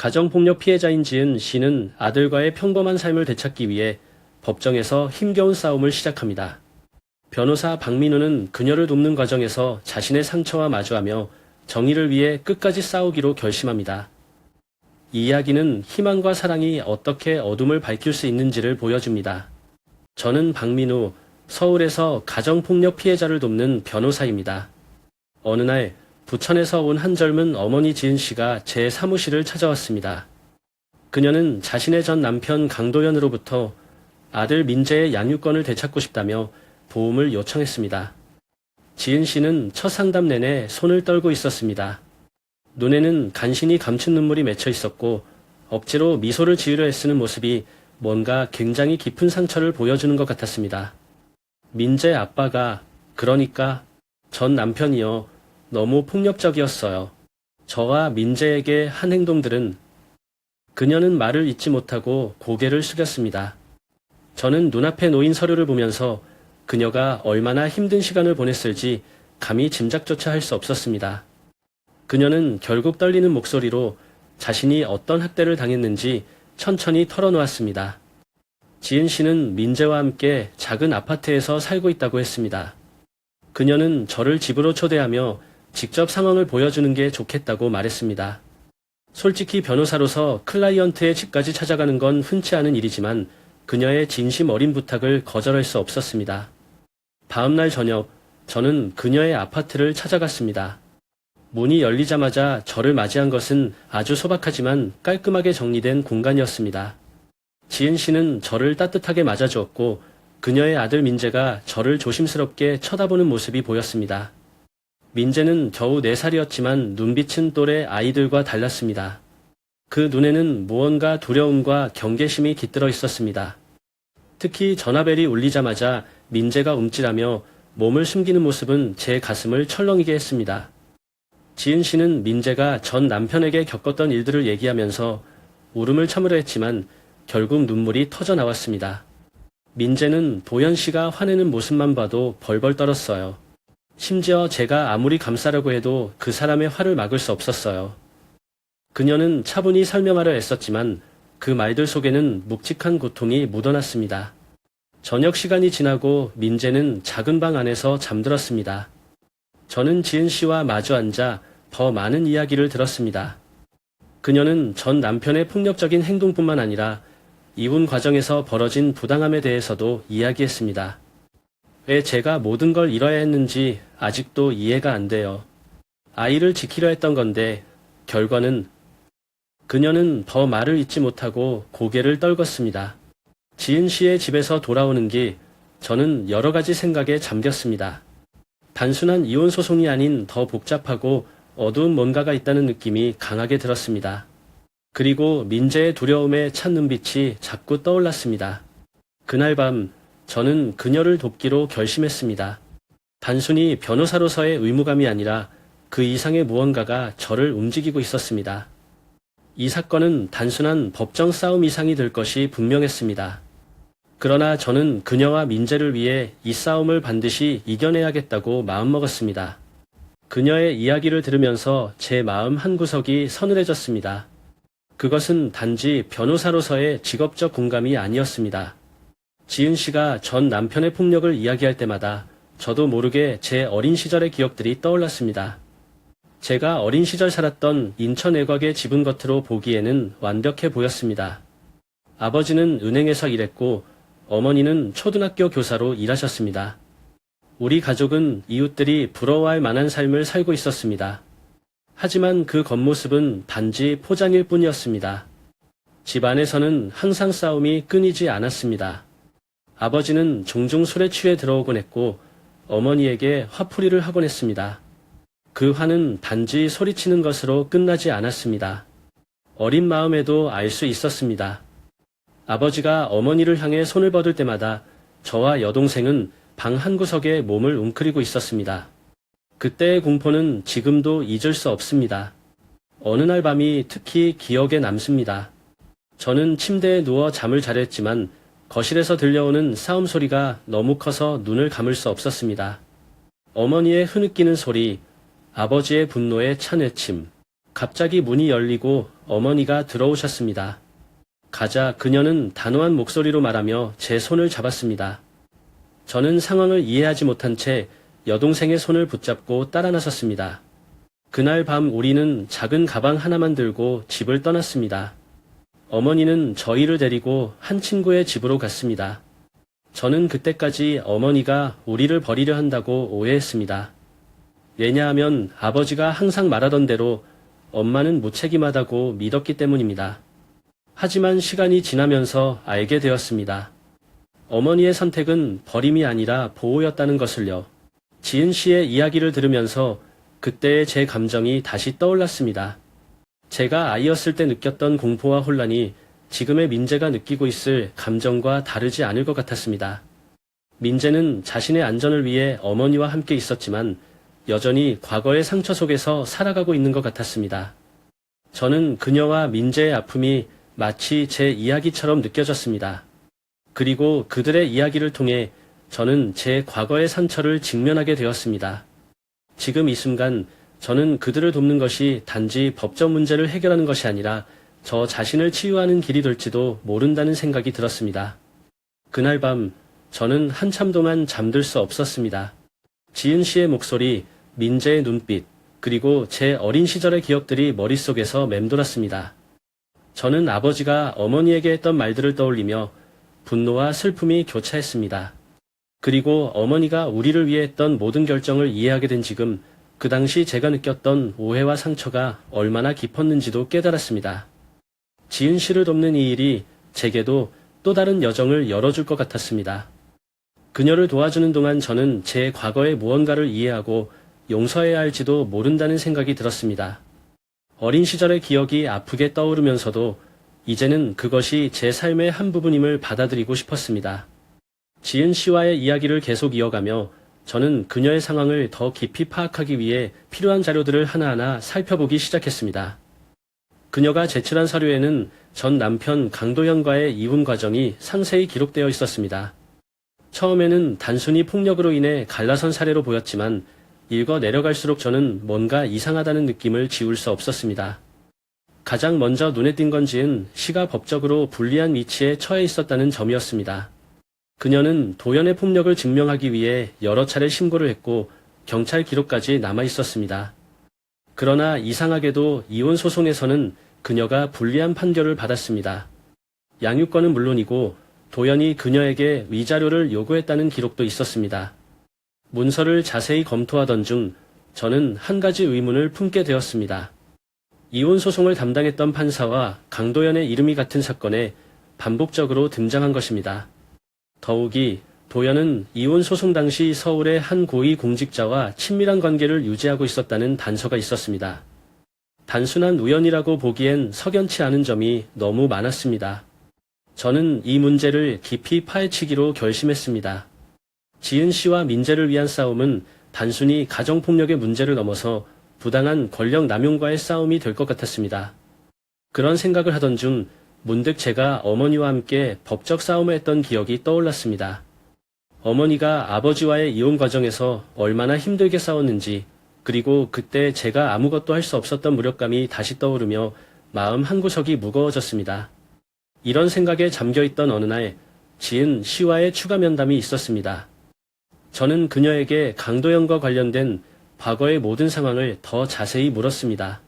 가정폭력 피해자인 지은 씨는 아들과의 평범한 삶을 되찾기 위해 법정에서 힘겨운 싸움을 시작합니다. 변호사 박민우는 그녀를 돕는 과정에서 자신의 상처와 마주하며 정의를 위해 끝까지 싸우기로 결심합니다. 이 이야기는 희망과 사랑이 어떻게 어둠을 밝힐 수 있는지를 보여줍니다. 저는 박민우, 서울에서 가정폭력 피해자를 돕는 변호사입니다. 어느 날 부천에서 온 한 젊은 어머니 지은 씨가 제 사무실을 찾아왔습니다. 그녀는 자신의 전 남편 강도현으로부터 아들 민재의 양육권을 되찾고 싶다며 도움을 요청했습니다. 지은 씨는 첫 상담 내내 손을 떨고 있었습니다. 눈에는 간신히 감춘 눈물이 맺혀 있었고 억지로 미소를 지으려 애쓰는 모습이 뭔가 굉장히 깊은 상처를 보여주는 것 같았습니다. 민재 아빠가, 그러니까 전 남편이요. 너무 폭력적이었어요. 저와 민재에게 한 행동들은. 그녀는 말을 잇지 못하고 고개를 숙였습니다. 저는 눈앞에 놓인 서류를 보면서 그녀가 얼마나 힘든 시간을 보냈을지 감히 짐작조차 할 수 없었습니다. 그녀는 결국 떨리는 목소리로 자신이 어떤 학대를 당했는지 천천히 털어놓았습니다. 지은 씨는 민재와 함께 작은 아파트에서 살고 있다고 했습니다. 그녀는 저를 집으로 초대하며 직접 상황을 보여주는 게 좋겠다고 말했습니다. 솔직히 변호사로서 클라이언트의 집까지 찾아가는 건 흔치 않은 일이지만 그녀의 진심 어린 부탁을 거절할 수 없었습니다. 다음날 저녁, 저는 그녀의 아파트를 찾아갔습니다. 문이 열리자마자 저를 맞이한 것은 아주 소박하지만 깔끔하게 정리된 공간이었습니다. 지은 씨는 저를 따뜻하게 맞아주었고 그녀의 아들 민재가 저를 조심스럽게 쳐다보는 모습이 보였습니다. 민재는 겨우 4살이었지만 눈빛은 또래 아이들과 달랐습니다. 그 눈에는 무언가 두려움과 경계심이 깃들어 있었습니다. 특히 전화벨이 울리자마자 민재가 움찔하며 몸을 숨기는 모습은 제 가슴을 철렁이게 했습니다. 지은 씨는 민재가 전 남편에게 겪었던 일들을 얘기하면서 울음을 참으려 했지만 결국 눈물이 터져 나왔습니다. 민재는 도현 씨가 화내는 모습만 봐도 벌벌 떨었어요. 심지어 제가 아무리 감싸려고 해도 그 사람의 화를 막을 수 없었어요. 그녀는 차분히 설명하려 애썼지만 그 말들 속에는 묵직한 고통이 묻어났습니다. 저녁 시간이 지나고 민재는 작은 방 안에서 잠들었습니다. 저는 지은 씨와 마주 앉아 더 많은 이야기를 들었습니다. 그녀는 전 남편의 폭력적인 행동뿐만 아니라 이혼 과정에서 벌어진 부당함에 대해서도 이야기했습니다. 왜 제가 모든 걸 잃어야 했는지 아직도 이해가 안 돼요. 아이를 지키려 했던 건데 결과는. 그녀는 더 말을 잇지 못하고 고개를 떨궜습니다. 지은 씨의 집에서 돌아오는 길, 저는 여러 가지 생각에 잠겼습니다. 단순한 이혼 소송이 아닌 더 복잡하고 어두운 뭔가가 있다는 느낌이 강하게 들었습니다. 그리고 민재의 두려움에 찬 눈빛이 자꾸 떠올랐습니다. 그날 밤 저는 그녀를 돕기로 결심했습니다. 단순히 변호사로서의 의무감이 아니라 그 이상의 무언가가 저를 움직이고 있었습니다. 이 사건은 단순한 법정 싸움 이상이 될 것이 분명했습니다. 그러나 저는 그녀와 민재를 위해 이 싸움을 반드시 이겨내야겠다고 마음먹었습니다. 그녀의 이야기를 들으면서 제 마음 한구석이 서늘해졌습니다. 그것은 단지 변호사로서의 직업적 공감이 아니었습니다. 지은 씨가 전 남편의 폭력을 이야기할 때마다 저도 모르게 제 어린 시절의 기억들이 떠올랐습니다. 제가 어린 시절 살았던 인천 외곽의 집은 겉으로 보기에는 완벽해 보였습니다. 아버지는 은행에서 일했고 어머니는 초등학교 교사로 일하셨습니다. 우리 가족은 이웃들이 부러워할 만한 삶을 살고 있었습니다. 하지만 그 겉모습은 단지 포장일 뿐이었습니다. 집 안에서는 항상 싸움이 끊이지 않았습니다. 아버지는 종종 술에 취해 들어오곤 했고 어머니에게 화풀이를 하곤 했습니다. 그 화는 단지 소리치는 것으로 끝나지 않았습니다. 어린 마음에도 알 수 있었습니다. 아버지가 어머니를 향해 손을 뻗을 때마다 저와 여동생은 방 한구석에 몸을 웅크리고 있었습니다. 그때의 공포는 지금도 잊을 수 없습니다. 어느 날 밤이 특히 기억에 남습니다. 저는 침대에 누워 잠을 자려 했지만 거실에서 들려오는 싸움 소리가 너무 커서 눈을 감을 수 없었습니다. 어머니의 흐느끼는 소리, 아버지의 분노에 찬 외침, 갑자기 문이 열리고 어머니가 들어오셨습니다. 가자 그녀는 단호한 목소리로 말하며 제 손을 잡았습니다. 저는 상황을 이해하지 못한 채 여동생의 손을 붙잡고 따라 나섰습니다. 그날 밤 우리는 작은 가방 하나만 들고 집을 떠났습니다. 어머니는 저희를 데리고 한 친구의 집으로 갔습니다. 저는 그때까지 어머니가 우리를 버리려 한다고 오해했습니다. 왜냐하면 아버지가 항상 말하던 대로 엄마는 무책임하다고 믿었기 때문입니다. 하지만 시간이 지나면서 알게 되었습니다. 어머니의 선택은 버림이 아니라 보호였다는 것을요. 지은 씨의 이야기를 들으면서 그때의 제 감정이 다시 떠올랐습니다. 제가 아이였을 때 느꼈던 공포와 혼란이 지금의 민재가 느끼고 있을 감정과 다르지 않을 것 같았습니다. 민재는 자신의 안전을 위해 어머니와 함께 있었지만 여전히 과거의 상처 속에서 살아가고 있는 것 같았습니다. 저는 그녀와 민재의 아픔이 마치 제 이야기처럼 느껴졌습니다. 그리고 그들의 이야기를 통해 저는 제 과거의 상처를 직면하게 되었습니다. 지금 이 순간 저는 그들을 돕는 것이 단지 법적 문제를 해결하는 것이 아니라 저 자신을 치유하는 길이 될지도 모른다는 생각이 들었습니다. 그날 밤 저는 한참 동안 잠들 수 없었습니다. 지은 씨의 목소리, 민재의 눈빛, 그리고 제 어린 시절의 기억들이 머릿속에서 맴돌았습니다. 저는 아버지가 어머니에게 했던 말들을 떠올리며 분노와 슬픔이 교차했습니다. 그리고 어머니가 우리를 위해 했던 모든 결정을 이해하게 된 지금 그 당시 제가 느꼈던 오해와 상처가 얼마나 깊었는지도 깨달았습니다. 지은 씨를 돕는 이 일이 제게도 또 다른 여정을 열어줄 것 같았습니다. 그녀를 도와주는 동안 저는 제 과거의 무언가를 이해하고 용서해야 할지도 모른다는 생각이 들었습니다. 어린 시절의 기억이 아프게 떠오르면서도 이제는 그것이 제 삶의 한 부분임을 받아들이고 싶었습니다. 지은 씨와의 이야기를 계속 이어가며 저는 그녀의 상황을 더 깊이 파악하기 위해 필요한 자료들을 하나하나 살펴보기 시작했습니다. 그녀가 제출한 서류에는 전 남편 강도현과의 이혼 과정이 상세히 기록되어 있었습니다. 처음에는 단순히 폭력으로 인해 갈라선 사례로 보였지만 읽어 내려갈수록 저는 뭔가 이상하다는 느낌을 지울 수 없었습니다. 가장 먼저 눈에 띈 건 지은 씨가 법적으로 불리한 위치에 처해 있었다는 점이었습니다. 그녀는 도연의 폭력을 증명하기 위해 여러 차례 신고를 했고 경찰 기록까지 남아 있었습니다. 그러나 이상하게도 이혼 소송에서는 그녀가 불리한 판결을 받았습니다. 양육권은 물론이고 도연이 그녀에게 위자료를 요구했다는 기록도 있었습니다. 문서를 자세히 검토하던 중 저는 한 가지 의문을 품게 되었습니다. 이혼 소송을 담당했던 판사와 강도연의 이름이 같은 사건에 반복적으로 등장한 것입니다. 더욱이 도연은 이혼 소송 당시 서울의 한 고위 공직자와 친밀한 관계를 유지하고 있었다는 단서가 있었습니다. 단순한 우연이라고 보기엔 석연치 않은 점이 너무 많았습니다. 저는 이 문제를 깊이 파헤치기로 결심했습니다. 지은 씨와 민재를 위한 싸움은 단순히 가정폭력의 문제를 넘어서 부당한 권력 남용과의 싸움이 될 것 같았습니다. 그런 생각을 하던 중 문득 제가 어머니와 함께 법적 싸움을 했던 기억이 떠올랐습니다. 어머니가 아버지와의 이혼 과정에서 얼마나 힘들게 싸웠는지, 그리고 그때 제가 아무것도 할 수 없었던 무력감이 다시 떠오르며 마음 한구석이 무거워졌습니다. 이런 생각에 잠겨있던 어느 날 지은 씨와의 추가 면담이 있었습니다. 저는 그녀에게 강도연과 관련된 과거의 모든 상황을 더 자세히 물었습니다.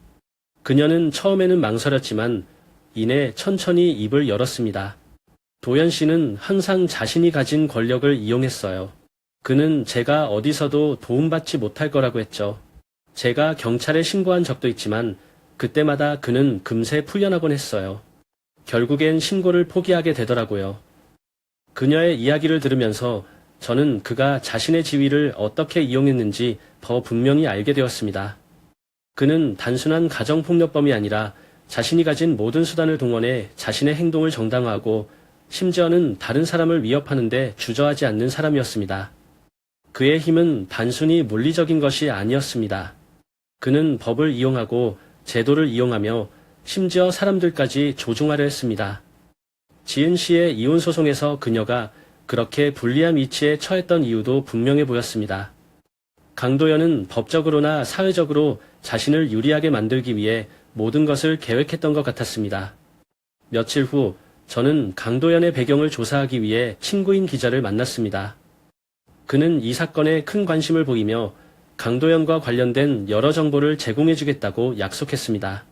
그녀는 처음에는 망설였지만 이내 천천히 입을 열었습니다. 도연 씨는 항상 자신이 가진 권력을 이용했어요. 그는 제가 어디서도 도움받지 못할 거라고 했죠. 제가 경찰에 신고한 적도 있지만 그때마다 그는 금세 풀려나곤 했어요. 결국엔 신고를 포기하게 되더라고요. 그녀의 이야기를 들으면서 저는 그가 자신의 지위를 어떻게 이용했는지 더 분명히 알게 되었습니다. 그는 단순한 가정폭력범이 아니라 자신이 가진 모든 수단을 동원해 자신의 행동을 정당화하고 심지어는 다른 사람을 위협하는 데 주저하지 않는 사람이었습니다. 그의 힘은 단순히 물리적인 것이 아니었습니다. 그는 법을 이용하고 제도를 이용하며 심지어 사람들까지 조종하려 했습니다. 지은 씨의 이혼 소송에서 그녀가 그렇게 불리한 위치에 처했던 이유도 분명해 보였습니다. 강도연은 법적으로나 사회적으로 자신을 유리하게 만들기 위해 모든 것을 계획했던 것 같았습니다. 며칠 후 저는 강도연의 배경을 조사하기 위해 친구인 기자를 만났습니다. 그는 이 사건에 큰 관심을 보이며 강도연과 관련된 여러 정보를 제공해주겠다고 약속했습니다.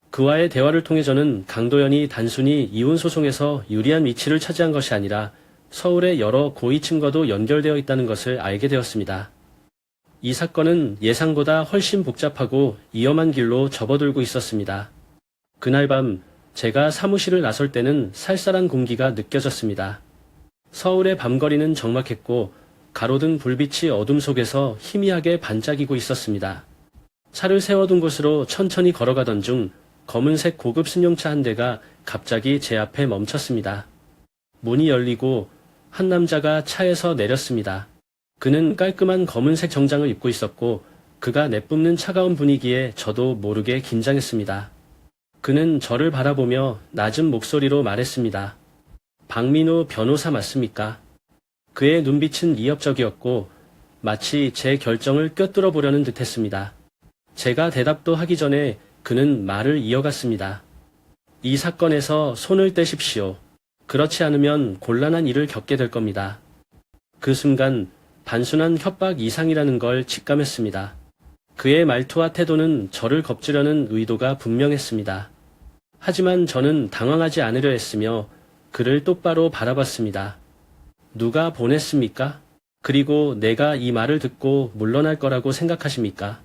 그와의 대화를 통해 저는 강도연이 단순히 이혼 소송에서 유리한 위치를 차지한 것이 아니라 서울의 여러 고위층과도 연결되어 있다는 것을 알게 되었습니다. 이 사건은 예상보다 훨씬 복잡하고 위험한 길로 접어들고 있었습니다. 그날 밤 제가 사무실을 나설 때는 쌀쌀한 공기가 느껴졌습니다. 서울의 밤거리는 적막했고 가로등 불빛이 어둠 속에서 희미하게 반짝이고 있었습니다. 차를 세워둔 곳으로 천천히 걸어가던 중 검은색 고급 승용차 한 대가 갑자기 제 앞에 멈췄습니다. 문이 열리고 한 남자가 차에서 내렸습니다. 그는 깔끔한 검은색 정장을 입고 있었고 그가 내뿜는 차가운 분위기에 저도 모르게 긴장했습니다. 그는 저를 바라보며 낮은 목소리로 말했습니다. 박민우 변호사 맞습니까? 그의 눈빛은 위협적이었고 마치 제 결정을 꿰뚫어 보려는 듯했습니다. 제가 대답도 하기 전에 그는 말을 이어갔습니다. 이 사건에서 손을 떼십시오. 그렇지 않으면 곤란한 일을 겪게 될 겁니다. 그 순간 단순한 협박 이상이라는 걸 직감했습니다. 그의 말투와 태도는 저를 겁주려는 의도가 분명했습니다. 하지만 저는 당황하지 않으려 했으며 그를 똑바로 바라봤습니다. 누가 보냈습니까? 그리고 내가 이 말을 듣고 물러날 거라고 생각하십니까?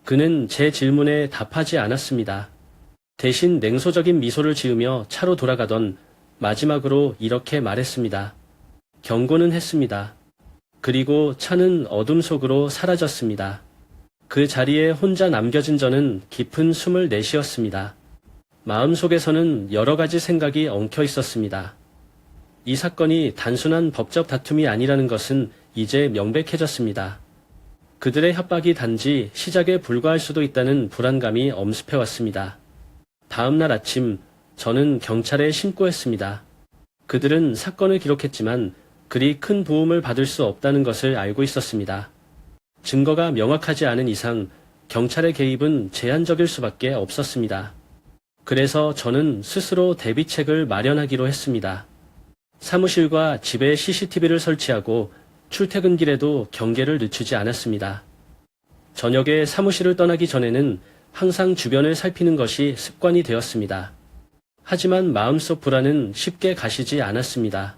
그는 제 질문에 답하지 않았습니다. 대신 냉소적인 미소를 지으며 차로 돌아가던 마지막으로 이렇게 말했습니다. 경고는 했습니다. 그리고 차는 어둠 속으로 사라졌습니다. 그 자리에 혼자 남겨진 저는 깊은 숨을 내쉬었습니다. 마음속에서는 여러 가지 생각이 엉켜 있었습니다. 이 사건이 단순한 법적 다툼이 아니라는 것은 이제 명백해졌습니다. 그들의 협박이 단지 시작에 불과할 수도 있다는 불안감이 엄습해왔습니다. 다음 날 아침 저는 경찰에 신고했습니다. 그들은 사건을 기록했지만 그리 큰 도움을 받을 수 없다는 것을 알고 있었습니다. 증거가 명확하지 않은 이상 경찰의 개입은 제한적일 수밖에 없었습니다. 그래서 저는 스스로 대비책을 마련하기로 했습니다. 사무실과 집에 CCTV를 설치하고 출퇴근길에도 경계를 늦추지 않았습니다. 저녁에 사무실을 떠나기 전에는 항상 주변을 살피는 것이 습관이 되었습니다. 하지만 마음속 불안은 쉽게 가시지 않았습니다.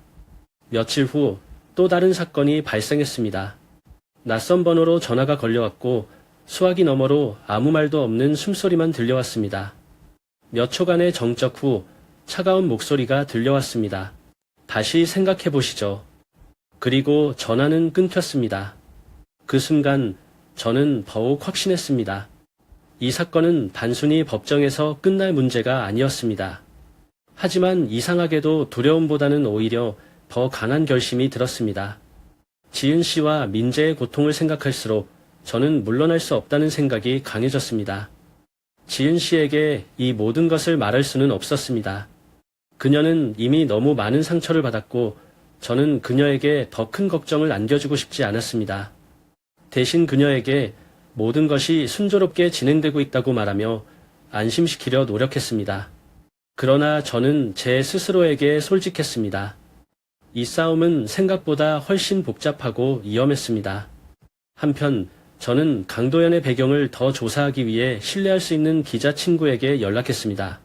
며칠 후 또 다른 사건이 발생했습니다. 낯선 번호로 전화가 걸려왔고 수화기 너머로 아무 말도 없는 숨소리만 들려왔습니다. 몇 초간의 정적 후 차가운 목소리가 들려왔습니다. 다시 생각해 보시죠. 그리고 전화는 끊겼습니다. 그 순간 저는 더욱 확신했습니다. 이 사건은 단순히 법정에서 끝날 문제가 아니었습니다. 하지만 이상하게도 두려움보다는 오히려 더 강한 결심이 들었습니다. 지은 씨와 민재의 고통을 생각할수록 저는 물러날 수 없다는 생각이 강해졌습니다. 지은 씨에게 이 모든 것을 말할 수는 없었습니다. 그녀는 이미 너무 많은 상처를 받았고 저는 그녀에게 더 큰 걱정을 안겨주고 싶지 않았습니다. 대신 그녀에게 모든 것이 순조롭게 진행되고 있다고 말하며 안심시키려 노력했습니다. 그러나 저는 제 스스로에게 솔직했습니다. 이 싸움은 생각보다 훨씬 복잡하고 위험했습니다. 한편 저는 강도연의 배경을 더 조사하기 위해 신뢰할 수 있는 기자 친구에게 연락했습니다.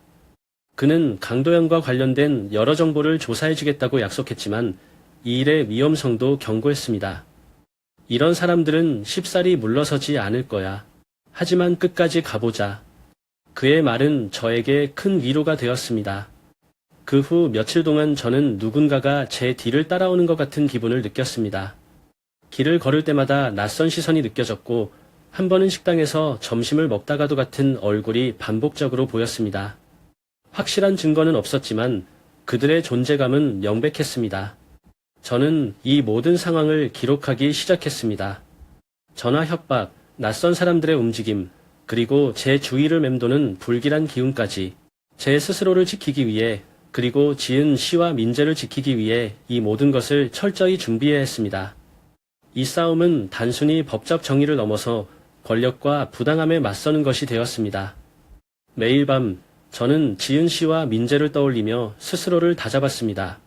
그는 강도연과 관련된 여러 정보를 조사해주겠다고 약속했지만 이 일의 위험성도 경고했습니다. 이런 사람들은 쉽사리 물러서지 않을 거야. 하지만 끝까지 가보자. 그의 말은 저에게 큰 위로가 되었습니다. 그 후 며칠 동안 저는 누군가가 제 뒤를 따라오는 것 같은 기분을 느꼈습니다. 길을 걸을 때마다 낯선 시선이 느껴졌고 한 번은 식당에서 점심을 먹다가도 같은 얼굴이 반복적으로 보였습니다. 확실한 증거는 없었지만 그들의 존재감은 명백했습니다. 저는 이 모든 상황을 기록하기 시작했습니다. 전화 협박, 낯선 사람들의 움직임, 그리고 제 주위를 맴도는 불길한 기운까지 제 스스로를 지키기 위해 그리고 지은 씨와 민재를 지키기 위해 이 모든 것을 철저히 준비해야 했습니다. 이 싸움은 단순히 법적 정의를 넘어서 권력과 부당함에 맞서는 것이 되었습니다. 매일 밤 저는 지은 씨와 민재를 떠올리며 스스로를 다잡았습니다.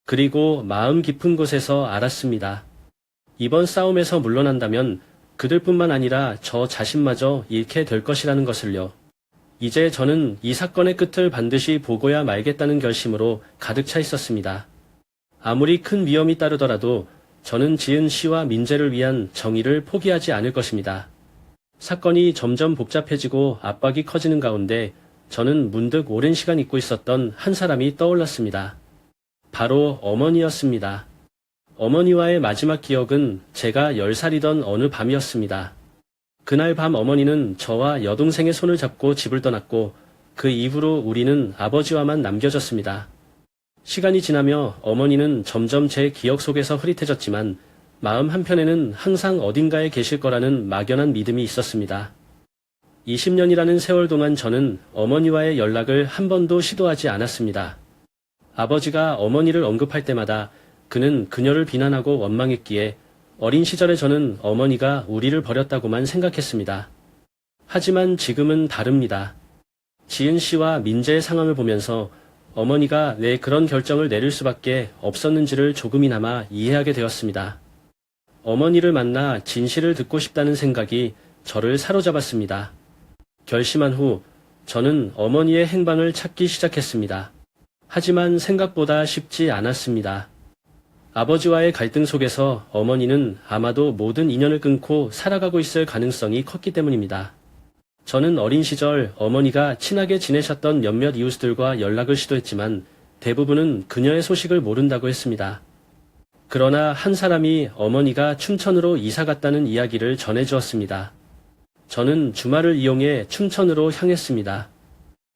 그리고 마음 깊은 곳에서 알았습니다. 이번 싸움에서 물러난다면 그들뿐만 아니라 저 자신마저 잃게 될 것이라는 것을요. 이제 저는 이 사건의 끝을 반드시 보고야 말겠다는 결심으로 가득 차 있었습니다. 아무리 큰 위험이 따르더라도 저는 지은 씨와 민재를 위한 정의를 포기하지 않을 것입니다. 사건이 점점 복잡해지고 압박이 커지는 가운데 저는 문득 오랜 시간 잊고 있었던 한 사람이 떠올랐습니다. 바로 어머니였습니다. 어머니와의 마지막 기억은 제가 10살이던 어느 밤이었습니다. 그날 밤 어머니는 저와 여동생의 손을 잡고 집을 떠났고 그 이후로 우리는 아버지와만 남겨졌습니다. 시간이 지나며 어머니는 점점 제 기억 속에서 흐릿해졌지만 마음 한편에는 항상 어딘가에 계실 거라는 막연한 믿음이 있었습니다. 20년이라는 세월 동안 저는 어머니와의 연락을 한 번도 시도하지 않았습니다. 아버지가 어머니를 언급할 때마다 그는 그녀를 비난하고 원망했기에 어린 시절에 저는 어머니가 우리를 버렸다고만 생각했습니다. 하지만 지금은 다릅니다. 지은 씨와 민재의 상황을 보면서 어머니가 왜 그런 결정을 내릴 수밖에 없었는지를 조금이나마 이해하게 되었습니다. 어머니를 만나 진실을 듣고 싶다는 생각이 저를 사로잡았습니다. 결심한 후 저는 어머니의 행방을 찾기 시작했습니다. 하지만 생각보다 쉽지 않았습니다. 아버지와의 갈등 속에서 어머니는 아마도 모든 인연을 끊고 살아가고 있을 가능성이 컸기 때문입니다. 저는 어린 시절 어머니가 친하게 지내셨던 몇몇 이웃들과 연락을 시도했지만 대부분은 그녀의 소식을 모른다고 했습니다. 그러나 한 사람이 어머니가 춘천으로 이사 갔다는 이야기를 전해주었습니다. 저는 주말을 이용해 춘천으로 향했습니다.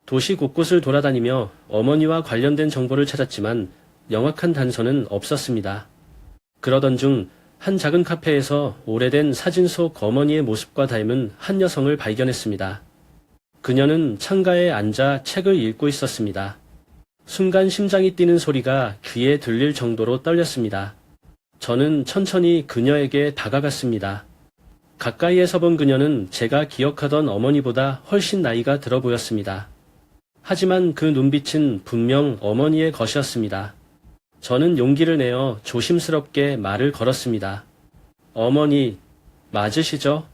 도시 곳곳을 돌아다니며 어머니와 관련된 정보를 찾았지만 명확한 단서는 없었습니다. 그러던 중 한 작은 카페에서 오래된 사진 속 어머니의 모습과 닮은 한 여성을 발견했습니다. 그녀는 창가에 앉아 책을 읽고 있었습니다. 순간 심장이 뛰는 소리가 귀에 들릴 정도로 떨렸습니다. 저는 천천히 그녀에게 다가갔습니다. 가까이에서 본 그녀는 제가 기억하던 어머니보다 훨씬 나이가 들어 보였습니다. 하지만 그 눈빛은 분명 어머니의 것이었습니다. 저는 용기를 내어 조심스럽게 말을 걸었습니다. 어머니, 맞으시죠?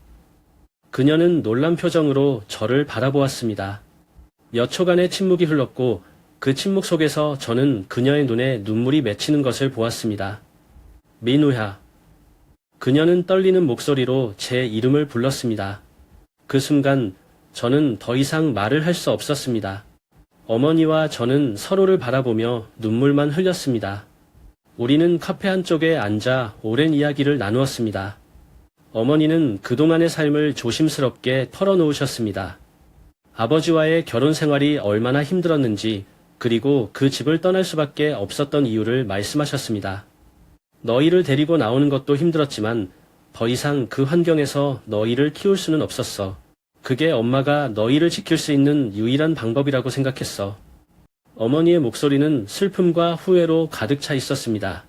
그녀는 놀란 표정으로 저를 바라보았습니다. 몇 초간의 침묵이 흘렀고 그 침묵 속에서 저는 그녀의 눈에 눈물이 맺히는 것을 보았습니다. 민우야. 그녀는 떨리는 목소리로 제 이름을 불렀습니다. 그 순간 저는 더 이상 말을 할 수 없었습니다. 어머니와 저는 서로를 바라보며 눈물만 흘렸습니다. 우리는 카페 한쪽에 앉아 오랜 이야기를 나누었습니다. 어머니는 그동안의 삶을 조심스럽게 털어놓으셨습니다. 아버지와의 결혼 생활이 얼마나 힘들었는지 그리고 그 집을 떠날 수밖에 없었던 이유를 말씀하셨습니다. 너희를 데리고 나오는 것도 힘들었지만 더 이상 그 환경에서 너희를 키울 수는 없었어. 그게 엄마가 너희를 지킬 수 있는 유일한 방법이라고 생각했어. 어머니의 목소리는 슬픔과 후회로 가득 차 있었습니다.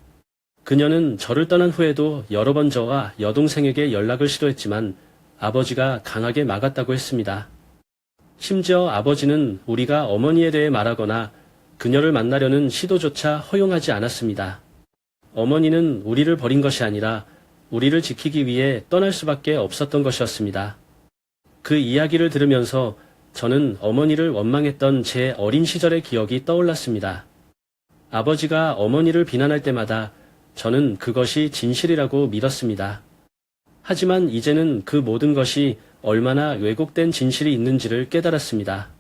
그녀는 저를 떠난 후에도 여러 번 저와 여동생에게 연락을 시도했지만 아버지가 강하게 막았다고 했습니다. 심지어 아버지는 우리가 어머니에 대해 말하거나 그녀를 만나려는 시도조차 허용하지 않았습니다. 어머니는 우리를 버린 것이 아니라 우리를 지키기 위해 떠날 수밖에 없었던 것이었습니다. 그 이야기를 들으면서 저는 어머니를 원망했던 제 어린 시절의 기억이 떠올랐습니다. 아버지가 어머니를 비난할 때마다 저는 그것이 진실이라고 믿었습니다. 하지만 이제는 그 모든 것이 얼마나 왜곡된 진실이 있는지를 깨달았습니다.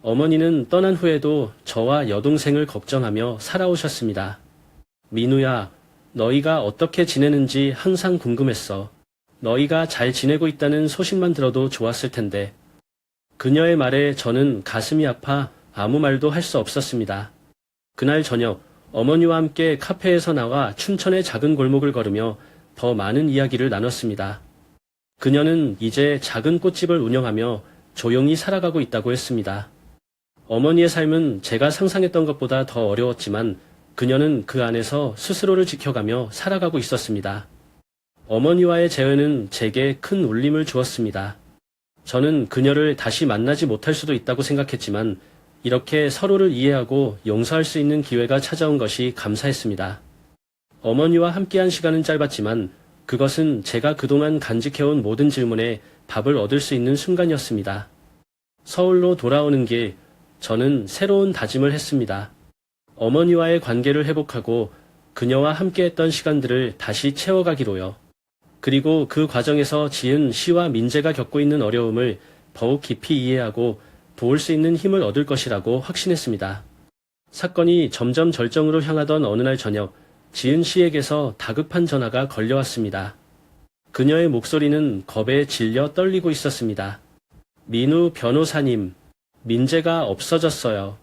어머니는 떠난 후에도 저와 여동생을 걱정하며 살아오셨습니다. 민우야, 너희가 어떻게 지내는지 항상 궁금했어. 너희가 잘 지내고 있다는 소식만 들어도 좋았을 텐데. 그녀의 말에 저는 가슴이 아파 아무 말도 할 수 없었습니다. 그날 저녁 어머니와 함께 카페에서 나와 춘천의 작은 골목을 걸으며 더 많은 이야기를 나눴습니다. 그녀는 이제 작은 꽃집을 운영하며 조용히 살아가고 있다고 했습니다. 어머니의 삶은 제가 상상했던 것보다 더 어려웠지만 그녀는 그 안에서 스스로를 지켜가며 살아가고 있었습니다. 어머니와의 재회는 제게 큰 울림을 주었습니다. 저는 그녀를 다시 만나지 못할 수도 있다고 생각했지만 이렇게 서로를 이해하고 용서할 수 있는 기회가 찾아온 것이 감사했습니다. 어머니와 함께한 시간은 짧았지만 그것은 제가 그동안 간직해온 모든 질문에 답을 얻을 수 있는 순간이었습니다. 서울로 돌아오는 길, 저는 새로운 다짐을 했습니다. 어머니와의 관계를 회복하고 그녀와 함께했던 시간들을 다시 채워가기로요. 그리고 그 과정에서 지은 시와 민재가 겪고 있는 어려움을 더욱 깊이 이해하고 도울 수 있는 힘을 얻을 것이라고 확신했습니다. 사건이 점점 절정으로 향하던 어느 날 저녁, 지은 씨에게서 다급한 전화가 걸려왔습니다. 그녀의 목소리는 겁에 질려 떨리고 있었습니다. 민우 변호사님, 민재가 없어졌어요.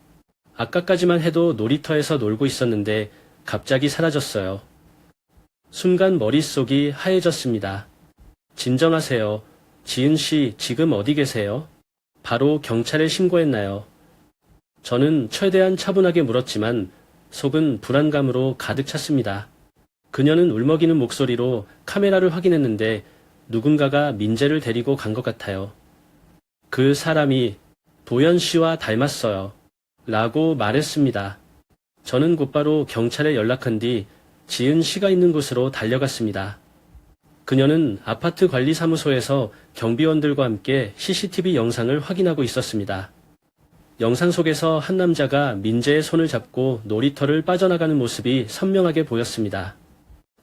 아까까지만 해도 놀이터에서 놀고 있었는데 갑자기 사라졌어요. 순간 머릿속이 하얘졌습니다. 진정하세요. 지은 씨 지금 어디 계세요? 바로 경찰에 신고했나요? 저는 최대한 차분하게 물었지만 속은 불안감으로 가득 찼습니다. 그녀는 울먹이는 목소리로 카메라를 확인했는데 누군가가 민재를 데리고 간 것 같아요. 그 사람이 도연 씨와 닮았어요. 라고 말했습니다. 저는 곧바로 경찰에 연락한 뒤 지은 씨가 있는 곳으로 달려갔습니다. 그녀는 아파트 관리사무소에서 경비원들과 함께 CCTV 영상을 확인하고 있었습니다. 영상 속에서 한 남자가 민재의 손을 잡고 놀이터를 빠져나가는 모습이 선명하게 보였습니다.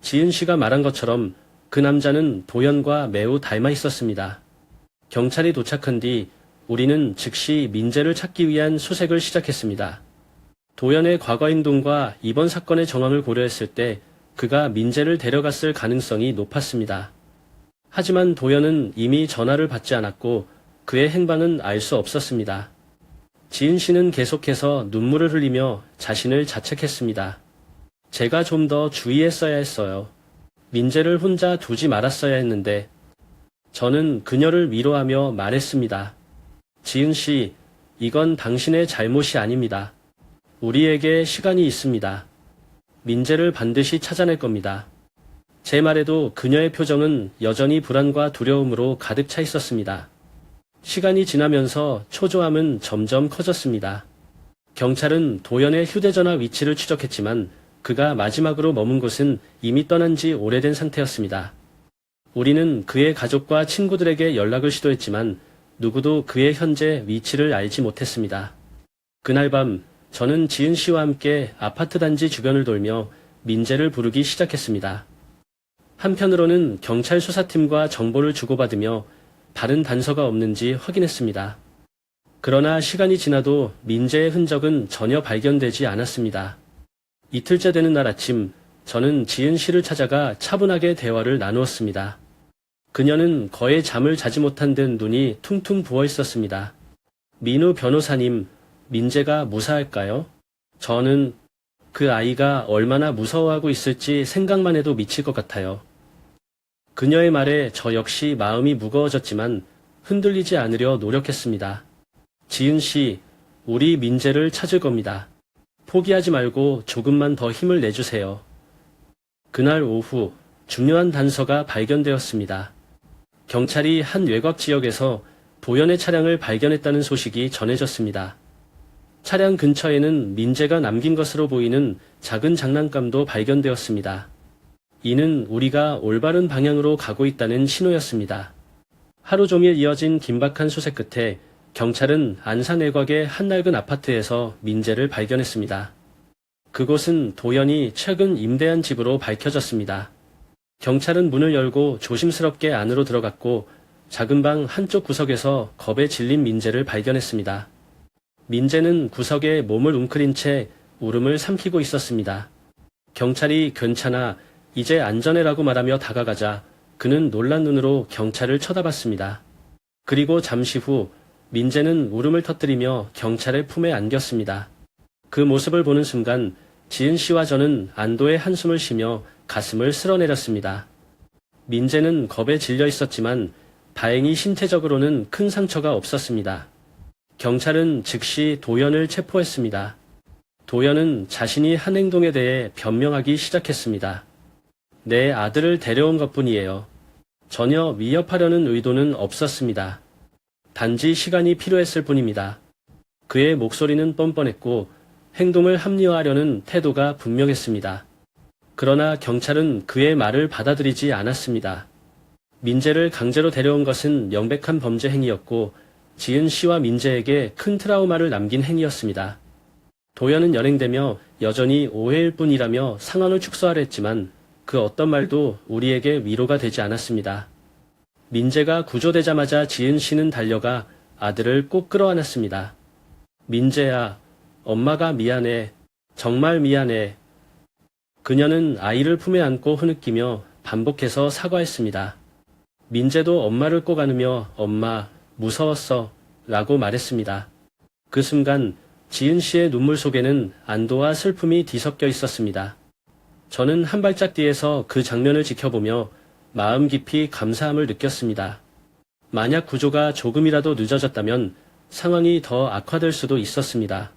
지은 씨가 말한 것처럼 그 남자는 도연과 매우 닮아 있었습니다. 경찰이 도착한 뒤 우리는 즉시 민재를 찾기 위한 수색을 시작했습니다. 도연의 과거 행동과 이번 사건의 정황을 고려했을 때 그가 민재를 데려갔을 가능성이 높았습니다. 하지만 도연은 이미 전화를 받지 않았고 그의 행방은 알 수 없었습니다. 지은 씨는 계속해서 눈물을 흘리며 자신을 자책했습니다. 제가 좀 더 주의했어야 했어요. 민재를 혼자 두지 말았어야 했는데. 저는 그녀를 위로하며 말했습니다. 지은 씨, 이건 당신의 잘못이 아닙니다. 우리에게 시간이 있습니다. 민재를 반드시 찾아낼 겁니다. 제 말에도 그녀의 표정은 여전히 불안과 두려움으로 가득 차 있었습니다. 시간이 지나면서 초조함은 점점 커졌습니다. 경찰은 도연의 휴대전화 위치를 추적했지만 그가 마지막으로 머문 곳은 이미 떠난 지 오래된 상태였습니다. 우리는 그의 가족과 친구들에게 연락을 시도했지만 누구도 그의 현재 위치를 알지 못했습니다. 그날 밤 저는 지은 씨와 함께 아파트 단지 주변을 돌며 민재를 부르기 시작했습니다. 한편으로는 경찰 수사팀과 정보를 주고받으며 다른 단서가 없는지 확인했습니다. 그러나 시간이 지나도 민재의 흔적은 전혀 발견되지 않았습니다. 이틀째 되는 날 아침, 저는 지은 씨를 찾아가 차분하게 대화를 나누었습니다. 그녀는 거의 잠을 자지 못한 듯 눈이 퉁퉁 부어 있었습니다. 민우 변호사님, 민재가 무사할까요? 저는 그 아이가 얼마나 무서워하고 있을지 생각만 해도 미칠 것 같아요. 그녀의 말에 저 역시 마음이 무거워졌지만 흔들리지 않으려 노력했습니다. 지은 씨, 우리 민재를 찾을 겁니다. 포기하지 말고 조금만 더 힘을 내주세요. 그날 오후 중요한 단서가 발견되었습니다. 경찰이 한 외곽 지역에서 도연의 차량을 발견했다는 소식이 전해졌습니다. 차량 근처에는 민재가 남긴 것으로 보이는 작은 장난감도 발견되었습니다. 이는 우리가 올바른 방향으로 가고 있다는 신호였습니다. 하루 종일 이어진 긴박한 수색 끝에 경찰은 안산 외곽의 한 낡은 아파트에서 민재를 발견했습니다. 그곳은 도연이 최근 임대한 집으로 밝혀졌습니다. 경찰은 문을 열고 조심스럽게 안으로 들어갔고 작은 방 한쪽 구석에서 겁에 질린 민재를 발견했습니다. 민재는 구석에 몸을 웅크린 채 울음을 삼키고 있었습니다. 경찰이 괜찮아, 이제 안전해라고 말하며 다가가자 그는 놀란 눈으로 경찰을 쳐다봤습니다. 그리고 잠시 후 민재는 울음을 터뜨리며 경찰의 품에 안겼습니다. 그 모습을 보는 순간 지은 씨와 저는 안도의 한숨을 쉬며 가슴을 쓸어내렸습니다. 민재는 겁에 질려 있었지만 다행히 신체적으로는 큰 상처가 없었습니다. 경찰은 즉시 도연을 체포했습니다. 도연은 자신이 한 행동에 대해 변명하기 시작했습니다. 내 아들을 데려온 것뿐이에요. 전혀 위협하려는 의도는 없었습니다. 단지 시간이 필요했을 뿐입니다. 그의 목소리는 뻔뻔했고 행동을 합리화하려는 태도가 분명했습니다. 그러나 경찰은 그의 말을 받아들이지 않았습니다. 민재를 강제로 데려온 것은 명백한 범죄 행위였고 지은 씨와 민재에게 큰 트라우마를 남긴 행위였습니다. 도연은 연행되며 여전히 오해일 뿐이라며 상황을 축소하려 했지만 그 어떤 말도 우리에게 위로가 되지 않았습니다. 민재가 구조되자마자 지은 씨는 달려가 아들을 꼭 끌어안았습니다. 민재야, 엄마가 미안해. 정말 미안해. 그녀는 아이를 품에 안고 흐느끼며 반복해서 사과했습니다. 민재도 엄마를 꼭 안으며 엄마, 무서웠어. 라고 말했습니다. 그 순간 지은 씨의 눈물 속에는 안도와 슬픔이 뒤섞여 있었습니다. 저는 한 발짝 뒤에서 그 장면을 지켜보며 마음 깊이 감사함을 느꼈습니다. 만약 구조가 조금이라도 늦어졌다면 상황이 더 악화될 수도 있었습니다.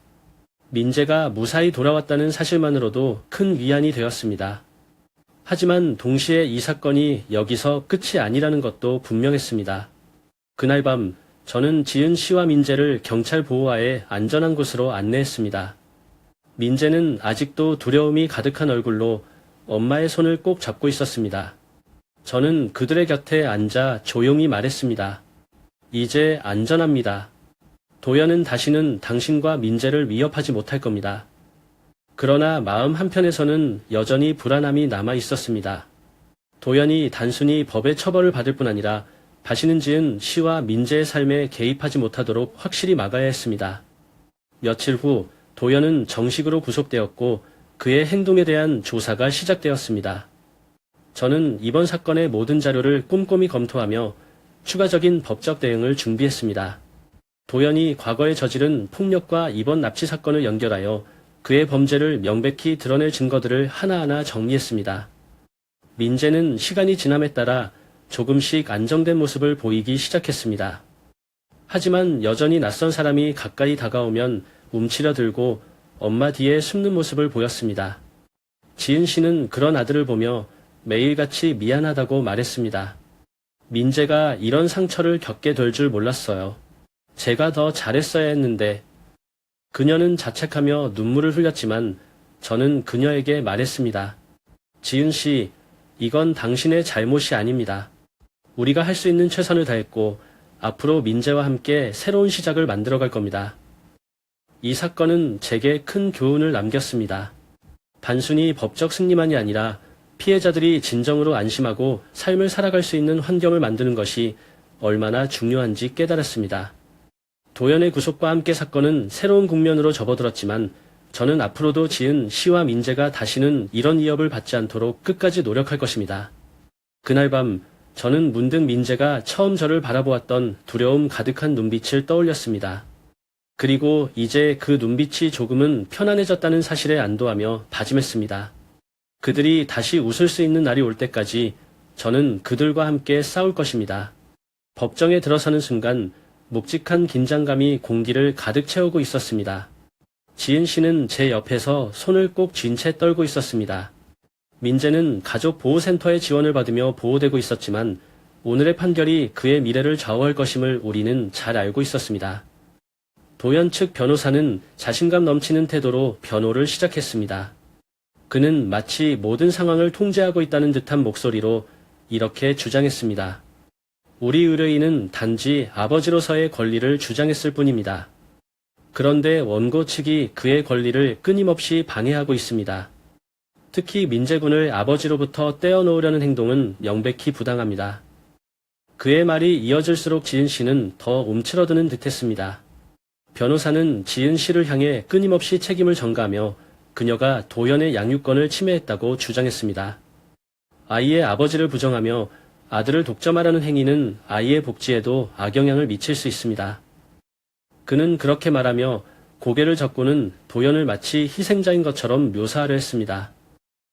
민재가 무사히 돌아왔다는 사실만으로도 큰 위안이 되었습니다. 하지만 동시에 이 사건이 여기서 끝이 아니라는 것도 분명했습니다. 그날 밤 저는 지은 씨와 민재를 경찰 보호하에 안전한 곳으로 안내했습니다. 민재는 아직도 두려움이 가득한 얼굴로 엄마의 손을 꼭 잡고 있었습니다. 저는 그들의 곁에 앉아 조용히 말했습니다. 이제 안전합니다. 도연은 다시는 당신과 민재를 위협하지 못할 겁니다. 그러나 마음 한편에서는 여전히 불안함이 남아 있었습니다. 도연이 단순히 법의 처벌을 받을 뿐 아니라 다시는 지은 씨와 민재의 삶에 개입하지 못하도록 확실히 막아야 했습니다. 며칠 후 도연은 정식으로 구속되었고 그의 행동에 대한 조사가 시작되었습니다. 저는 이번 사건의 모든 자료를 꼼꼼히 검토하며 추가적인 법적 대응을 준비했습니다. 도연이 과거에 저지른 폭력과 이번 납치 사건을 연결하여 그의 범죄를 명백히 드러낼 증거들을 하나하나 정리했습니다. 민재는 시간이 지남에 따라 조금씩 안정된 모습을 보이기 시작했습니다. 하지만 여전히 낯선 사람이 가까이 다가오면 움츠려들고 엄마 뒤에 숨는 모습을 보였습니다. 지은 씨는 그런 아들을 보며 매일같이 미안하다고 말했습니다. 민재가 이런 상처를 겪게 될 줄 몰랐어요. 제가 더 잘했어야 했는데. 그녀는 자책하며 눈물을 흘렸지만 저는 그녀에게 말했습니다. 지은 씨, 이건 당신의 잘못이 아닙니다. 우리가 할 수 있는 최선을 다했고 앞으로 민재와 함께 새로운 시작을 만들어갈 겁니다. 이 사건은 제게 큰 교훈을 남겼습니다. 단순히 법적 승리만이 아니라 피해자들이 진정으로 안심하고 삶을 살아갈 수 있는 환경을 만드는 것이 얼마나 중요한지 깨달았습니다. 도연의 구속과 함께 사건은 새로운 국면으로 접어들었지만 저는 앞으로도 지은 씨와 민재가 다시는 이런 위협을 받지 않도록 끝까지 노력할 것입니다. 그날 밤 저는 문득 민재가 처음 저를 바라보았던 두려움 가득한 눈빛을 떠올렸습니다. 그리고 이제 그 눈빛이 조금은 편안해졌다는 사실에 안도하며 다짐했습니다. 그들이 다시 웃을 수 있는 날이 올 때까지 저는 그들과 함께 싸울 것입니다. 법정에 들어서는 순간 묵직한 긴장감이 공기를 가득 채우고 있었습니다. 지은 씨는 제 옆에서 손을 꼭 쥔 채 떨고 있었습니다. 민재는 가족보호센터의 지원을 받으며 보호되고 있었지만 오늘의 판결이 그의 미래를 좌우할 것임을 우리는 잘 알고 있었습니다. 도연 측 변호사는 자신감 넘치는 태도로 변호를 시작했습니다. 그는 마치 모든 상황을 통제하고 있다는 듯한 목소리로 이렇게 주장했습니다. 우리 의뢰인은 단지 아버지로서의 권리를 주장했을 뿐입니다. 그런데 원고 측이 그의 권리를 끊임없이 방해하고 있습니다. 특히 민재군을 아버지로부터 떼어놓으려는 행동은 명백히 부당합니다. 그의 말이 이어질수록 지은 씨는 더 움츠러드는 듯했습니다. 변호사는 지은 씨를 향해 끊임없이 책임을 전가하며 그녀가 도연의 양육권을 침해했다고 주장했습니다. 아이의 아버지를 부정하며 아들을 독점하려는 행위는 아이의 복지에도 악영향을 미칠 수 있습니다. 그는 그렇게 말하며 고개를 젓고는 도연을 마치 희생자인 것처럼 묘사하려 했습니다.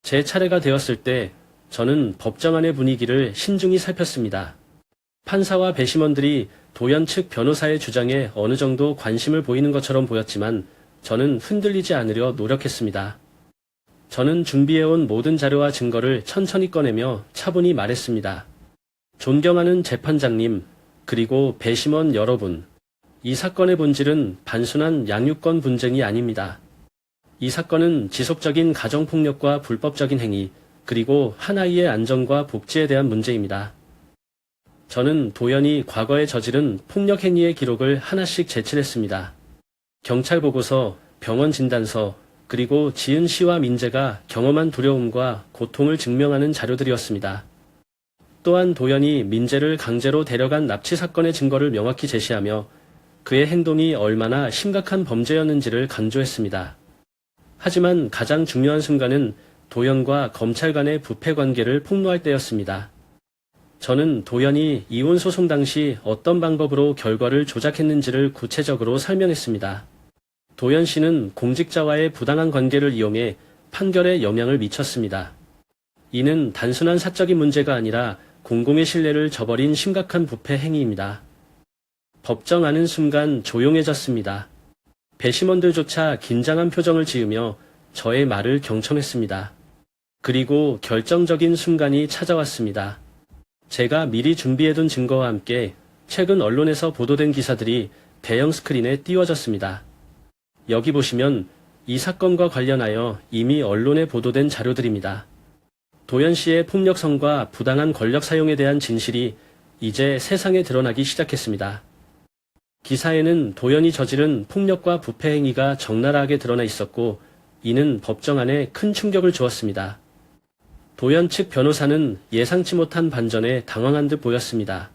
제 차례가 되었을 때 저는 법정 안의 분위기를 신중히 살폈습니다. 판사와 배심원들이 도연 측 변호사의 주장에 어느 정도 관심을 보이는 것처럼 보였지만 저는 흔들리지 않으려 노력했습니다. 저는 준비해온 모든 자료와 증거를 천천히 꺼내며 차분히 말했습니다. 존경하는 재판장님, 그리고 배심원 여러분. 이 사건의 본질은 단순한 양육권 분쟁이 아닙니다. 이 사건은 지속적인 가정폭력과 불법적인 행위, 그리고 한 아이의 안전과 복지에 대한 문제입니다. 저는 도연이 과거에 저지른 폭력 행위의 기록을 하나씩 제출했습니다. 경찰 보고서, 병원 진단서, 그리고 지은 씨와 민재가 경험한 두려움과 고통을 증명하는 자료들이었습니다. 또한 도연이 민재를 강제로 데려간 납치 사건의 증거를 명확히 제시하며 그의 행동이 얼마나 심각한 범죄였는지를 강조했습니다. 하지만 가장 중요한 순간은 도연과 검찰 간의 부패 관계를 폭로할 때였습니다. 저는 도연이 이혼 소송 당시 어떤 방법으로 결과를 조작했는지를 구체적으로 설명했습니다. 도연 씨는 공직자와의 부당한 관계를 이용해 판결에 영향을 미쳤습니다. 이는 단순한 사적인 문제가 아니라 공공의 신뢰를 저버린 심각한 부패 행위입니다. 법정 하는 순간 조용해졌습니다. 배심원들조차 긴장한 표정을 지으며 저의 말을 경청했습니다. 그리고 결정적인 순간이 찾아왔습니다. 제가 미리 준비해둔 증거와 함께 최근 언론에서 보도된 기사들이 대형 스크린에 띄워졌습니다. 여기 보시면 이 사건과 관련하여 이미 언론에 보도된 자료들입니다. 도연 씨의 폭력성과 부당한 권력 사용에 대한 진실이 이제 세상에 드러나기 시작했습니다. 기사에는 도연이 저지른 폭력과 부패 행위가 적나라하게 드러나 있었고 이는 법정 안에 큰 충격을 주었습니다. 도연 측 변호사는 예상치 못한 반전에 당황한 듯 보였습니다.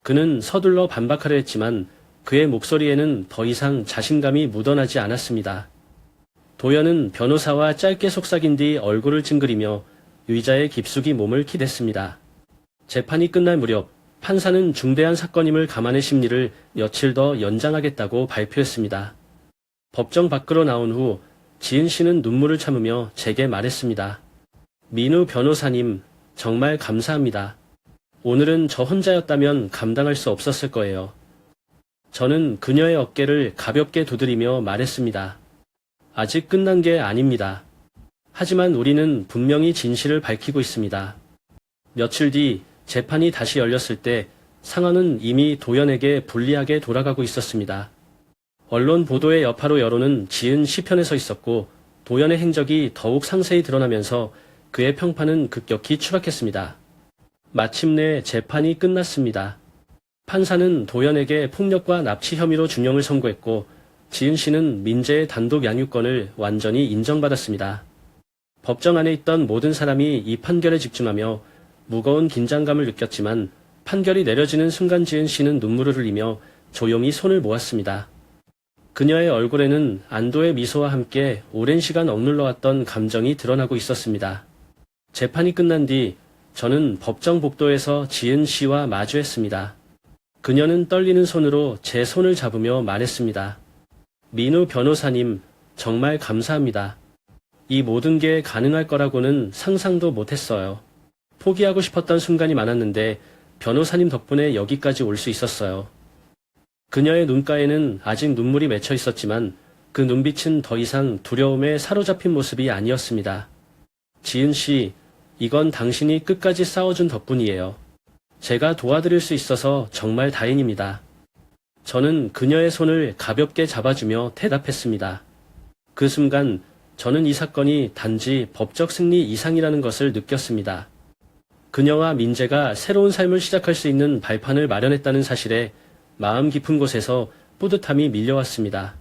그는 서둘러 반박하려 했지만 그의 목소리에는 더 이상 자신감이 묻어나지 않았습니다. 도연은 변호사와 짧게 속삭인 뒤 얼굴을 찡그리며 의자에 깊숙이 몸을 기댔습니다. 재판이 끝날 무렵 판사는 중대한 사건임을 감안해 심리를 며칠 더 연장하겠다고 발표했습니다. 법정 밖으로 나온 후 지은 씨는 눈물을 참으며 제게 말했습니다. 민우 변호사님, 정말 감사합니다. 오늘은 저 혼자였다면 감당할 수 없었을 거예요. 저는 그녀의 어깨를 가볍게 두드리며 말했습니다. 아직 끝난 게 아닙니다. 하지만 우리는 분명히 진실을 밝히고 있습니다. 며칠 뒤 재판이 다시 열렸을 때 상황은 이미 도연에게 불리하게 돌아가고 있었습니다. 언론 보도의 여파로 여론은 지은 씨 편에 서 있었고 도연의 행적이 더욱 상세히 드러나면서 그의 평판은 급격히 추락했습니다. 마침내 재판이 끝났습니다. 판사는 도연에게 폭력과 납치 혐의로 중형을 선고했고 지은 씨는 민재의 단독 양육권을 완전히 인정받았습니다. 법정 안에 있던 모든 사람이 이 판결에 집중하며 무거운 긴장감을 느꼈지만 판결이 내려지는 순간 지은 씨는 눈물을 흘리며 조용히 손을 모았습니다. 그녀의 얼굴에는 안도의 미소와 함께 오랜 시간 억눌러왔던 감정이 드러나고 있었습니다. 재판이 끝난 뒤 저는 법정 복도에서 지은 씨와 마주했습니다. 그녀는 떨리는 손으로 제 손을 잡으며 말했습니다. 민우 변호사님, 정말 감사합니다. 이 모든 게 가능할 거라고는 상상도 못했어요. 포기하고 싶었던 순간이 많았는데 변호사님 덕분에 여기까지 올 수 있었어요. 그녀의 눈가에는 아직 눈물이 맺혀 있었지만 그 눈빛은 더 이상 두려움에 사로잡힌 모습이 아니었습니다. 지은 씨, 이건 당신이 끝까지 싸워준 덕분이에요. 제가 도와드릴 수 있어서 정말 다행입니다. 저는 그녀의 손을 가볍게 잡아주며 대답했습니다. 그 순간 저는 이 사건이 단지 법적 승리 이상이라는 것을 느꼈습니다. 그녀와 민재가 새로운 삶을 시작할 수 있는 발판을 마련했다는 사실에 마음 깊은 곳에서 뿌듯함이 밀려왔습니다.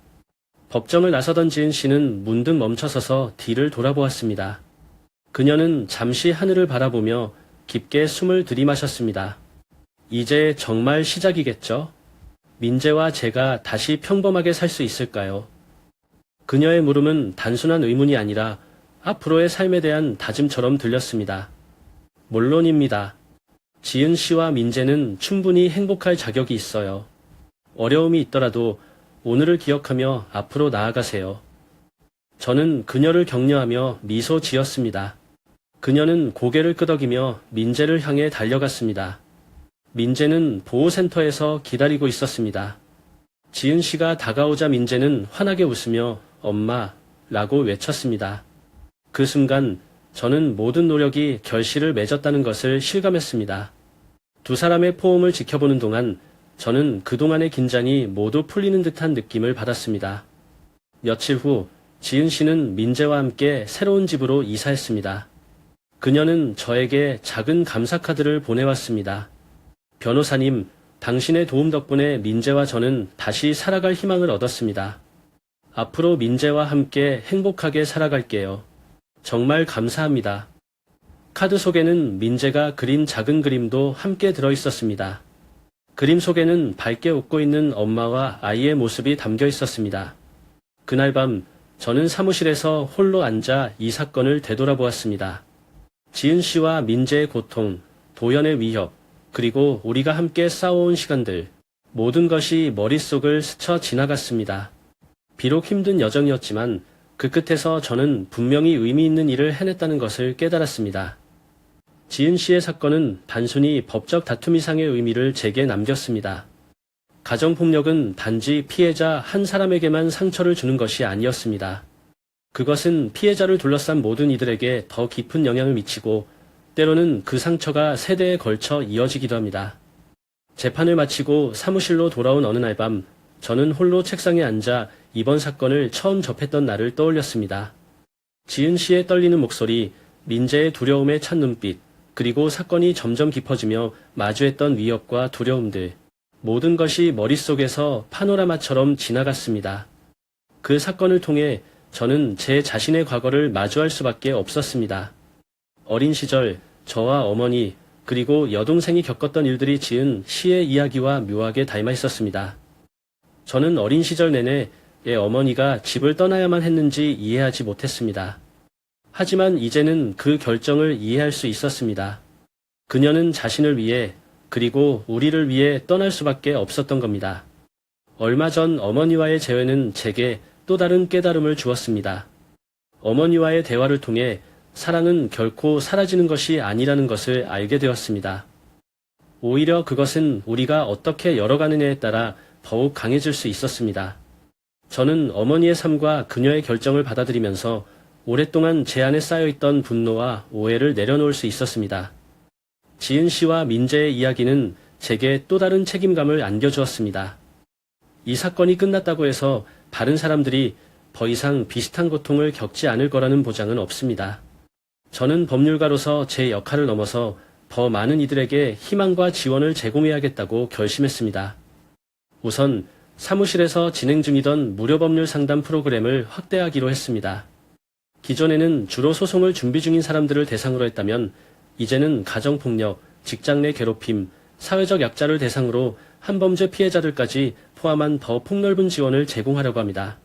법정을 나서던 지은 씨는 문득 멈춰서서 뒤를 돌아보았습니다. 그녀는 잠시 하늘을 바라보며 깊게 숨을 들이마셨습니다. 이제 정말 시작이겠죠? 민재와 제가 다시 평범하게 살 수 있을까요? 그녀의 물음은 단순한 의문이 아니라 앞으로의 삶에 대한 다짐처럼 들렸습니다. 물론입니다. 지은 씨와 민재는 충분히 행복할 자격이 있어요. 어려움이 있더라도 오늘을 기억하며 앞으로 나아가세요. 저는 그녀를 격려하며 미소 지었습니다. 그녀는 고개를 끄덕이며 민재를 향해 달려갔습니다. 민재는 보호센터에서 기다리고 있었습니다. 지은 씨가 다가오자 민재는 환하게 웃으며 엄마 라고 외쳤습니다. 그 순간 저는 모든 노력이 결실을 맺었다는 것을 실감했습니다. 두 사람의 포옹을 지켜보는 동안 저는 그동안의 긴장이 모두 풀리는 듯한 느낌을 받았습니다. 며칠 후 지은 씨는 민재와 함께 새로운 집으로 이사했습니다. 그녀는 저에게 작은 감사 카드를 보내왔습니다. 변호사님, 당신의 도움 덕분에 민재와 저는 다시 살아갈 희망을 얻었습니다. 앞으로 민재와 함께 행복하게 살아갈게요. 정말 감사합니다. 카드 속에는 민재가 그린 작은 그림도 함께 들어있었습니다. 그림 속에는 밝게 웃고 있는 엄마와 아이의 모습이 담겨 있었습니다. 그날 밤 저는 사무실에서 홀로 앉아 이 사건을 되돌아보았습니다. 지은 씨와 민재의 고통, 도연의 위협, 그리고 우리가 함께 싸워온 시간들, 모든 것이 머릿속을 스쳐 지나갔습니다. 비록 힘든 여정이었지만 그 끝에서 저는 분명히 의미 있는 일을 해냈다는 것을 깨달았습니다. 지은 씨의 사건은 단순히 법적 다툼 이상의 의미를 제게 남겼습니다. 가정폭력은 단지 피해자 한 사람에게만 상처를 주는 것이 아니었습니다. 그것은 피해자를 둘러싼 모든 이들에게 더 깊은 영향을 미치고 때로는 그 상처가 세대에 걸쳐 이어지기도 합니다. 재판을 마치고 사무실로 돌아온 어느 날 밤 저는 홀로 책상에 앉아 이번 사건을 처음 접했던 날을 떠올렸습니다. 지은 씨의 떨리는 목소리, 민재의 두려움에 찬 눈빛, 그리고 사건이 점점 깊어지며 마주했던 위협과 두려움들, 모든 것이 머릿속에서 파노라마처럼 지나갔습니다. 그 사건을 통해 저는 제 자신의 과거를 마주할 수밖에 없었습니다. 어린 시절 저와 어머니 그리고 여동생이 겪었던 일들이 지은 시의 이야기와 묘하게 닮아 있었습니다. 저는 어린 시절 내내 어머니가 집을 떠나야만 했는지 이해하지 못했습니다. 하지만 이제는 그 결정을 이해할 수 있었습니다. 그녀는 자신을 위해 그리고 우리를 위해 떠날 수밖에 없었던 겁니다. 얼마 전 어머니와의 재회는 제게 또 다른 깨달음을 주었습니다. 어머니와의 대화를 통해 사랑은 결코 사라지는 것이 아니라는 것을 알게 되었습니다. 오히려 그것은 우리가 어떻게 열어가느냐에 따라 더욱 강해질 수 있었습니다. 저는 어머니의 삶과 그녀의 결정을 받아들이면서 오랫동안 제 안에 쌓여있던 분노와 오해를 내려놓을 수 있었습니다. 지은 씨와 민재의 이야기는 제게 또 다른 책임감을 안겨주었습니다. 이 사건이 끝났다고 해서 다른 사람들이 더 이상 비슷한 고통을 겪지 않을 거라는 보장은 없습니다. 저는 법률가로서 제 역할을 넘어서 더 많은 이들에게 희망과 지원을 제공해야겠다고 결심했습니다. 우선 사무실에서 진행 중이던 무료 법률 상담 프로그램을 확대하기로 했습니다. 기존에는 주로 소송을 준비 중인 사람들을 대상으로 했다면 이제는 가정폭력, 직장 내 괴롭힘, 사회적 약자를 대상으로 한범죄 피해자들까지 포함한 더 폭넓은 지원을 제공하려고 합니다.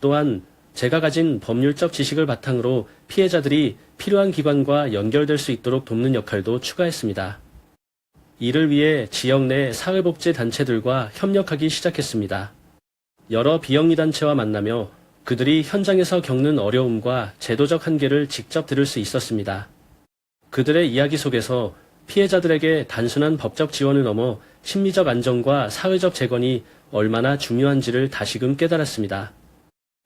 또한 제가 가진 법률적 지식을 바탕으로 피해자들이 필요한 기관과 연결될 수 있도록 돕는 역할도 추가했습니다. 이를 위해 지역 내 사회복지단체들과 협력하기 시작했습니다. 여러 비영리단체와 만나며 그들이 현장에서 겪는 어려움과 제도적 한계를 직접 들을 수 있었습니다. 그들의 이야기 속에서 피해자들에게 단순한 법적 지원을 넘어 심리적 안정과 사회적 재건이 얼마나 중요한지를 다시금 깨달았습니다.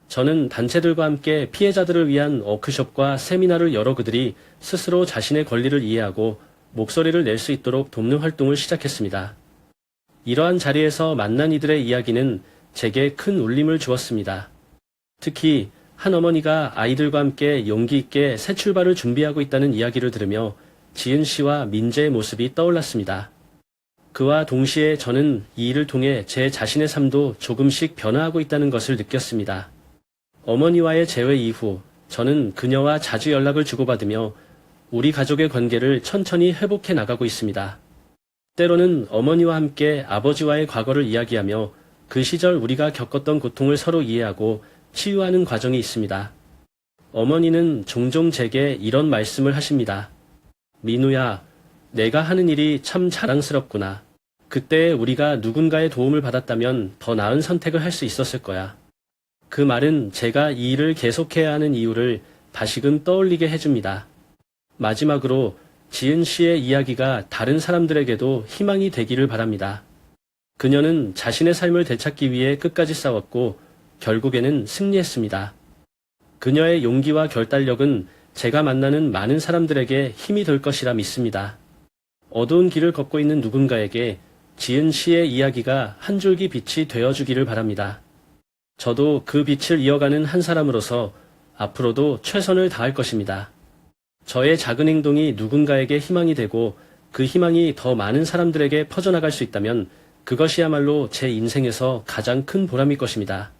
저는 단체들과 함께 피해자들을 위한 워크숍과 세미나를 열어 그들이 스스로 자신의 권리를 이해하고 목소리를 낼 수 있도록 돕는 활동을 시작했습니다. 이러한 자리에서 만난 이들의 이야기는 제게 큰 울림을 주었습니다. 특히 한 어머니가 아이들과 함께 용기 있게 새 출발을 준비하고 있다는 이야기를 들으며 지은 씨와 민재의 모습이 떠올랐습니다. 그와 동시에 저는 이 일을 통해 제 자신의 삶도 조금씩 변화하고 있다는 것을 느꼈습니다. 어머니와의 재회 이후 저는 그녀와 자주 연락을 주고받으며 우리 가족의 관계를 천천히 회복해 나가고 있습니다. 때로는 어머니와 함께 아버지와의 과거를 이야기하며 그 시절 우리가 겪었던 고통을 서로 이해하고 치유하는 과정이 있습니다. 어머니는 종종 제게 이런 말씀을 하십니다. 민우야, 내가 하는 일이 참 자랑스럽구나. 그때 우리가 누군가의 도움을 받았다면 더 나은 선택을 할 수 있었을 거야. 그 말은 제가 이 일을 계속해야 하는 이유를 다시금 떠올리게 해줍니다. 마지막으로 지은 씨의 이야기가 다른 사람들에게도 희망이 되기를 바랍니다. 그녀는 자신의 삶을 되찾기 위해 끝까지 싸웠고 결국에는 승리했습니다. 그녀의 용기와 결단력은 제가 만나는 많은 사람들에게 힘이 될 것이라 믿습니다. 어두운 길을 걷고 있는 누군가에게 지은 시의 이야기가 한 줄기 빛이 되어주기를 바랍니다. 저도 그 빛을 이어가는 한 사람으로서 앞으로도 최선을 다할 것입니다. 저의 작은 행동이 누군가에게 희망이 되고 그 희망이 더 많은 사람들에게 퍼져나갈 수 있다면 그것이야말로 제 인생에서 가장 큰 보람일 것입니다.